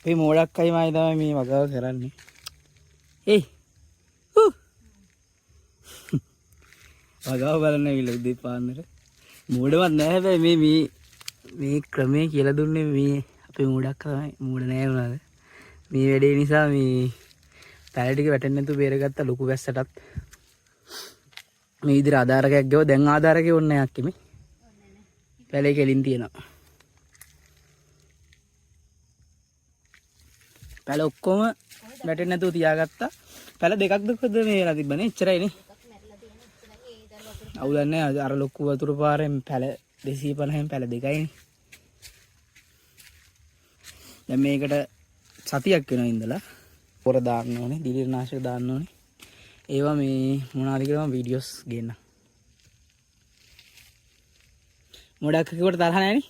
අපේ මෝඩක් අයිමයි තමයි මේ වගාව කරන්නේ. ඒ වගාව බලන්න ඇවිල්ලා උදේ පාන්දර. මෝඩවත් නැහැ හැබැයි මේ ක්‍රමයේ කියලා දුන්නේ මේ අපේ මෝඩක් තමයි. මෝඩ නෑ වුණාද? මේ වැඩේ නිසා මේ පැල ටික වැටෙන්නේ නැතුව බේරගත්ත ලොකු වැස්සටත්. මේ විදිහට ආධාරකයක් ගෙව දැන් ආධාරකේ ඕනේ නැහැ අක්කේ මේ. පැලේ කෙලින් තියෙනවා. පැල ඔක්කොම වැටෙන්නේ නැතුව තියාගත්තා. පැල දෙකක් දුකද මේ වෙලා තිබ්බනේ. එච්චරයි නේ. අවුලක් නැහැ. අර ලොකු වතුර පාරෙන් පැල 250න් පැල දෙකයිනේ. දැන් මේකට සතියක් වෙනවා ඉඳලා. පොර දාන්න ඕනේ, දිලිරනාශක දාන්න ඕනේ. ඒවා මේ මොනවාද කියලා මම වීඩියෝස් ගේන්නම්. මොඩක් කිව්වට තරහ නැහැනේ.